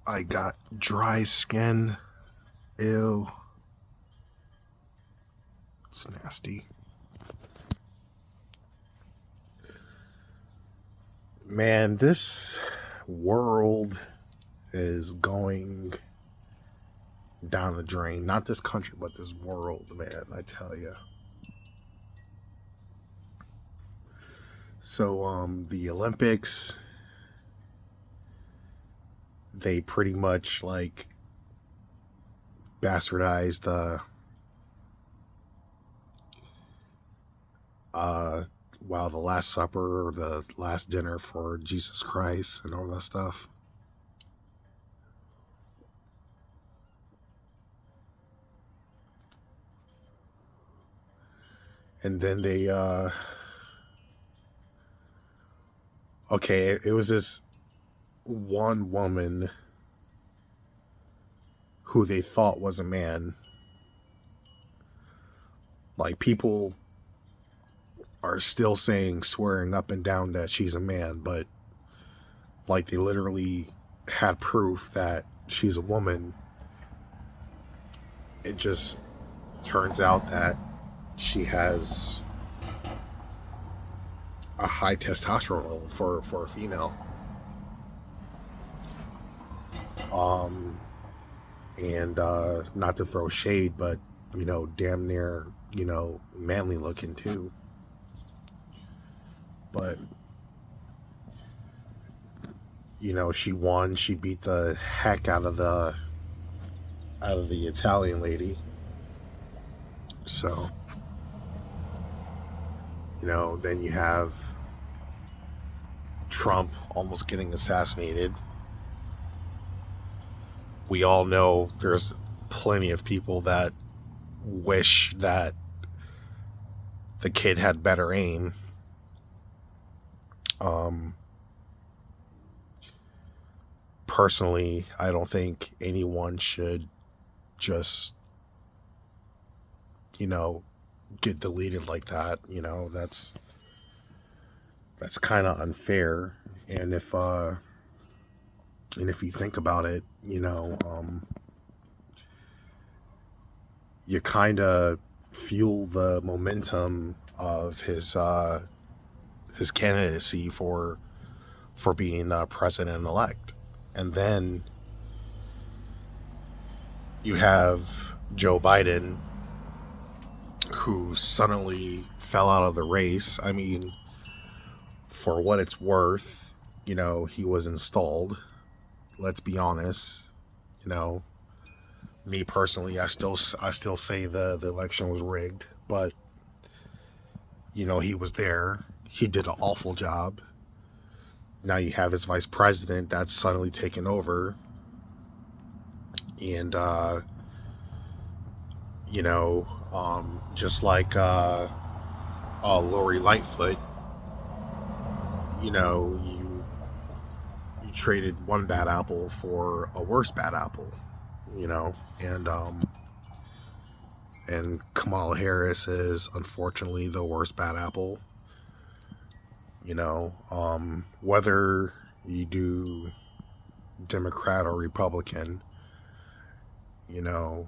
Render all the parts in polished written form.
I got dry skin. Ew. It's nasty. Man, this world is going down the drain. Not this country, but this world, man, I tell you. So, the Olympics, they pretty much, like, bastardized the, the Last Supper or the Last Dinner for Jesus Christ and all that stuff. And then they, okay, it was this one woman who they thought was a man. Like, people are still swearing up and down that she's a man, but like, they literally had proof that she's a woman. It just turns out that she has a high testosterone level for a female. And not to throw shade, but, you know, damn near, you know, manly looking too. But, you know, she won. She beat the heck out of the Italian lady. So, you know, then you have Trump almost getting assassinated. We all know there's plenty of people that wish that the kid had better aim. Personally, I don't think anyone should just, you know, get deleted like that. You know, that's kind of unfair. And if you think about it, you know, you kind of fuel the momentum of his candidacy for being president-elect. And then you have Joe Biden, who suddenly fell out of the race. I mean, for what it's worth, you know, he was installed. Let's be honest. You know, me personally, I still say the election was rigged, but, you know, he was there. He did an awful job. Now you have his vice president that's suddenly taken over. And, you know, just like Lori Lightfoot, you know, you traded one bad apple for a worse bad apple, you know, and Kamala Harris is unfortunately the worst bad apple. You know, whether you do Democrat or Republican, you know,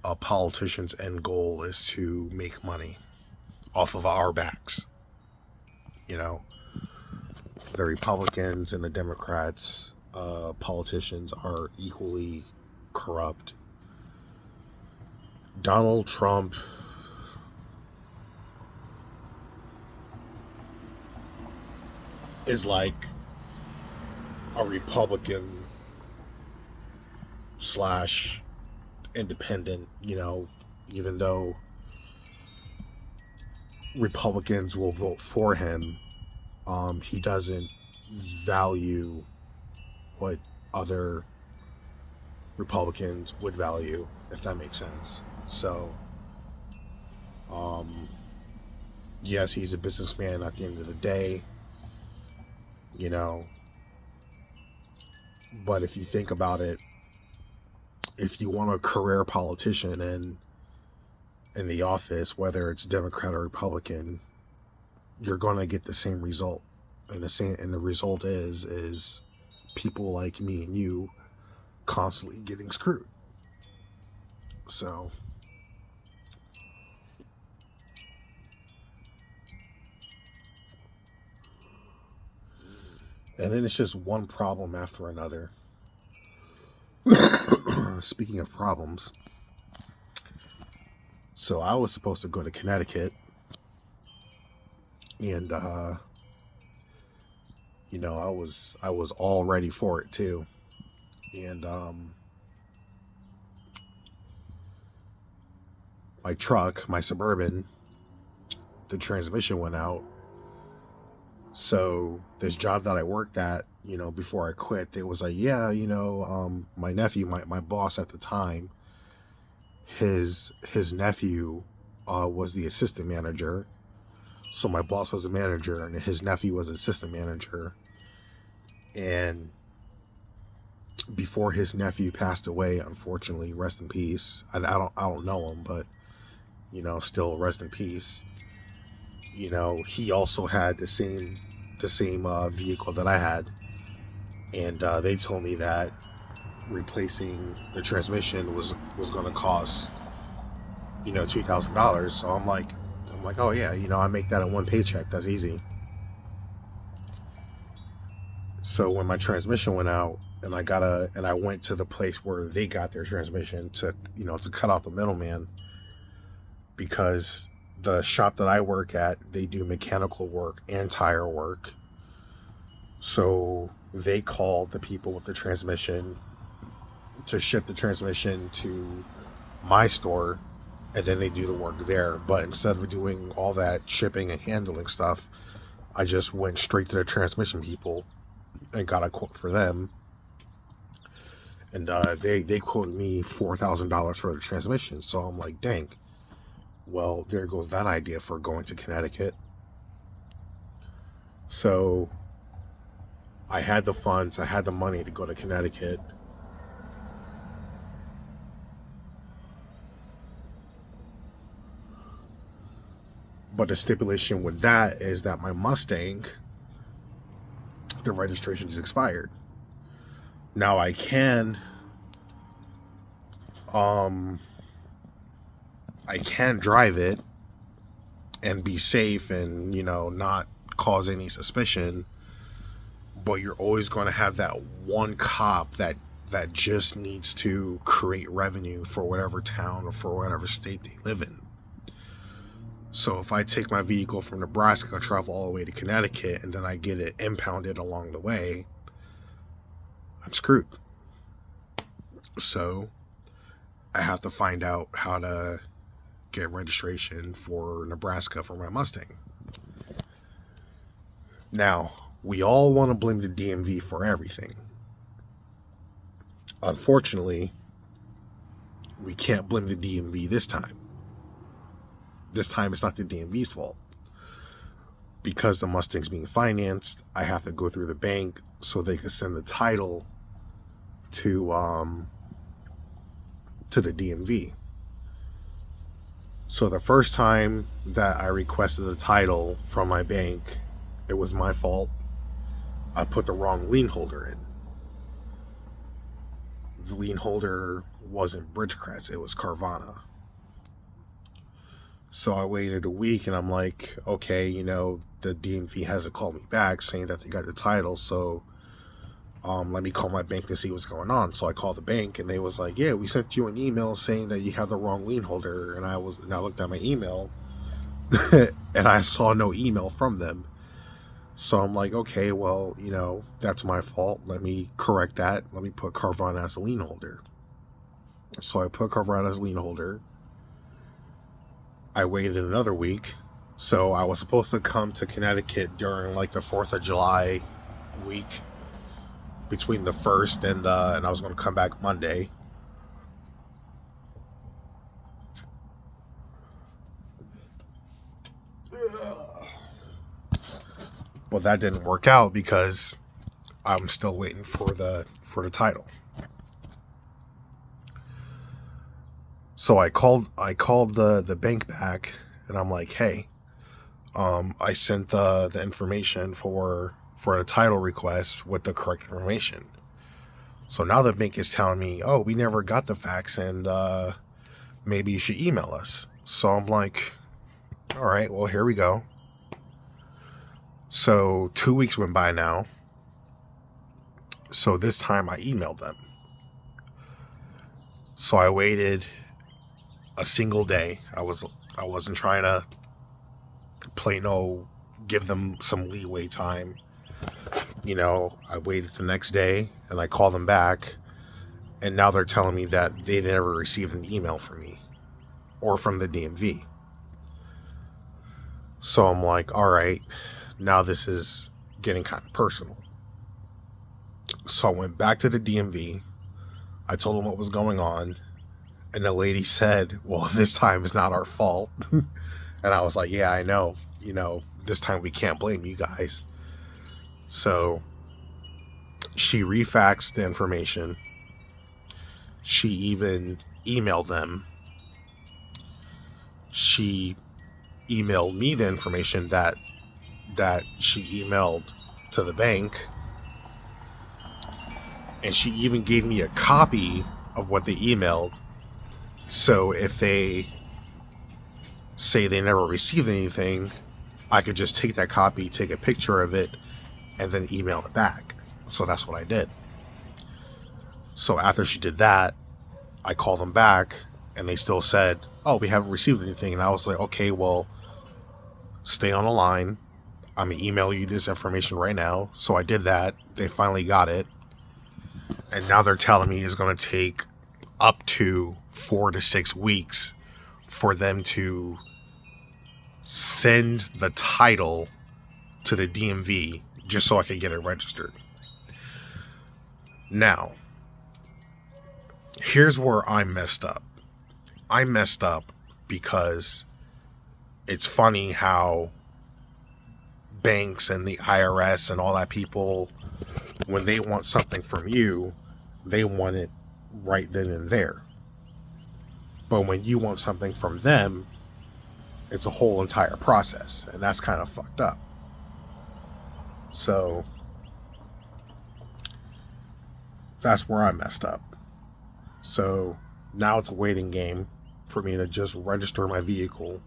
a politician's end goal is to make money off of our backs. You know, the Republicans and the Democrats, politicians are equally corrupt. Donald Trump is like a Republican / independent, you know, even though Republicans will vote for him, he doesn't value what other Republicans would value, if that makes sense. So, yes, he's a businessman at the end of the day, you know, but if you think about it, if you want a career politician in the office, whether it's Democrat or Republican, you're going to get the same result. And the result is people like me and you constantly getting screwed. So, and then it's just one problem after another. Speaking of problems, so I was supposed to go to Connecticut, and I was all ready for it too, and my truck, my Suburban, the transmission went out. So this job that I worked at, before I quit, they was like, yeah, my nephew, my boss at the time, his nephew was the assistant manager. So my boss was a manager and his nephew was assistant manager. And before his nephew passed away, unfortunately, rest in peace. I don't know him, but still rest in peace. He also had the same vehicle that I had, and they told me that replacing the transmission was going to cost $2,000. So I'm like, oh yeah, I make that in one paycheck. That's easy. So when my transmission went out, and I went to the place where they got their transmission to cut off the middleman, because the shop that I work at, they do mechanical work and tire work. So they called the people with the transmission to ship the transmission to my store, and then they do the work there. But instead of doing all that shipping and handling stuff, I just went straight to the transmission people and got a quote for them. And they quoted me $4,000 for the transmission. So I'm like, dang. Well, there goes that idea for going to Connecticut. So I had the funds, I had the money to go to Connecticut. But the stipulation with that is that my Mustang, the registration is expired. Now I can drive it and be safe and not cause any suspicion, but you're always going to have that one cop that just needs to create revenue for whatever town or for whatever state they live in. So if I take my vehicle from Nebraska and travel all the way to Connecticut and then I get it impounded along the way, I'm screwed. So I have to find out how to get registration for Nebraska for my Mustang. Now, we all want to blame the DMV for everything. Unfortunately, we can't blame the DMV this time. This time it's not the DMV's fault. Because the Mustang's being financed, I have to go through the bank so they can send the title to the DMV. So the first time that I requested a title from my bank, it was my fault. I put the wrong lien holder in. The lien holder wasn't Bridgecrest, it was Carvana. So I waited a week and I'm like, okay, the DMV hasn't called me back saying that they got the title, so let me call my bank to see what's going on. So I called the bank and they was like, yeah, we sent you an email saying that you have the wrong lien holder. And I looked at my email and I saw no email from them. So I'm like, okay, well, that's my fault. Let me correct that. Let me put Carvana as a lien holder. So I put Carvana as lien holder. I waited another week. So I was supposed to come to Connecticut during like the 4th of July week, between the 1st and I was going to come back Monday. But that didn't work out because I'm still waiting for the title. So I called the bank back and I'm like, hey, I sent the information for the title request with the correct information. So now the bank is telling me, oh, we never got the fax, and maybe you should email us. So I'm like, all right, well, here we go. So 2 weeks went by now. So this time I emailed them. So I waited a single day. I wasn't trying to give them some leeway time. You know, I waited the next day and I called them back, and now they're telling me that they never received an email from me or from the DMV. So I'm like, all right, now this is getting kind of personal. So I went back to the DMV. I told them what was going on, and the lady said, well, this time is not our fault. And I was like, yeah, I know. You know, this time we can't blame you guys. So she refaxed the information. She even emailed them. She emailed me the information that she emailed to the bank. And she even gave me a copy of what they emailed. So if they say they never received anything, I could just take that copy, take a picture of it, and then email it back. So that's what I did. So after she did that, I called them back, and they still said, oh, we haven't received anything. And I was like, okay, well, stay on the line. I'm going to email you this information right now. So I did that. They finally got it. And now they're telling me it's going to take up to 4 to 6 weeks for them to send the title to the DMV just so I can get it registered. Now, here's where I messed up. I messed up because it's funny how banks and the IRS and all that people, when they want something from you, they want it right then and there. But when you want something from them, it's a whole entire process, and that's kind of fucked up. So that's where I messed up. So now it's a waiting game for me to just register my vehicle.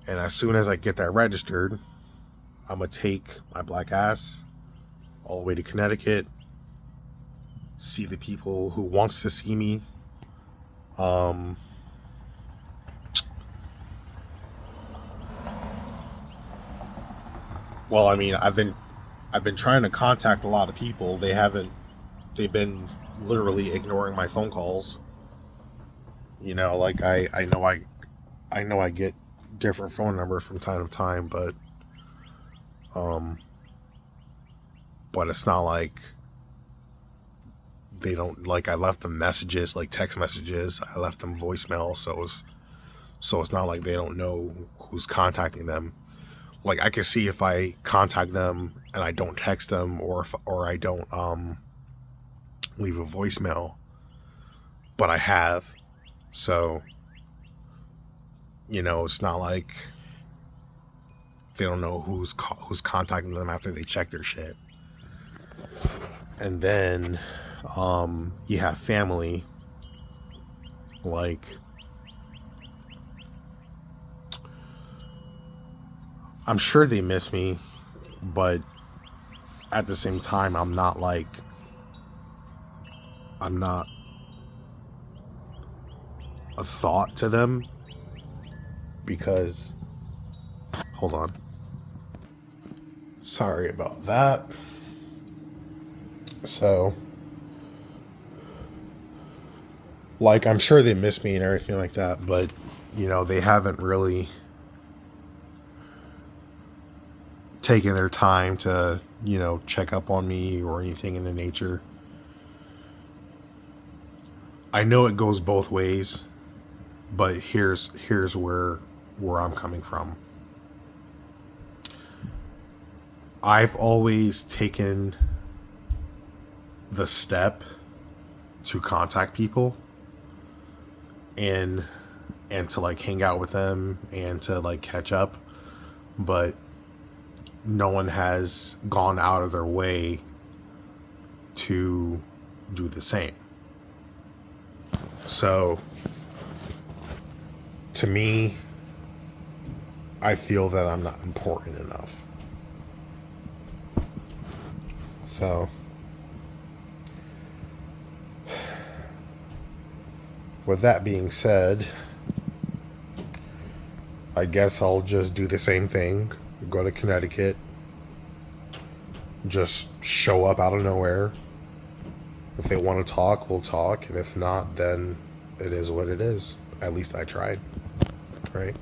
And as soon as I get that registered, I'm going to take my black ass all the way to Connecticut, see the people who wants to see me. Well, I mean, I've been trying to contact a lot of people. They've been literally ignoring my phone calls. You know, like I know I get different phone numbers from time to time, but it's not like they don't, like, I left them messages, like text messages. I left them voicemail, so it's not like they don't know who's contacting them. Like, I can see if I contact them and I don't text them, or I don't leave a voicemail, but I have. So, you know, it's not like they don't know who's contacting them after they check their shit. And then you have family, like, I'm sure they miss me, but at the same time, I'm not a thought to them, because, hold on, sorry about that. So, like, I'm sure they miss me and everything like that, but, you know, they haven't really taken their time to, you know, check up on me or anything in the nature. I know it goes both ways, but here's where I'm coming from. I've always taken the step to contact people, and and to like hang out with them and to like catch up, but no one has gone out of their way to do the same. So to me, I feel that I'm not important enough. So with that being said, I guess I'll just do the same thing. Go to Connecticut. Just show up out of nowhere. If they want to talk, we'll talk. And if not, then it is what it is. At least I tried. Right?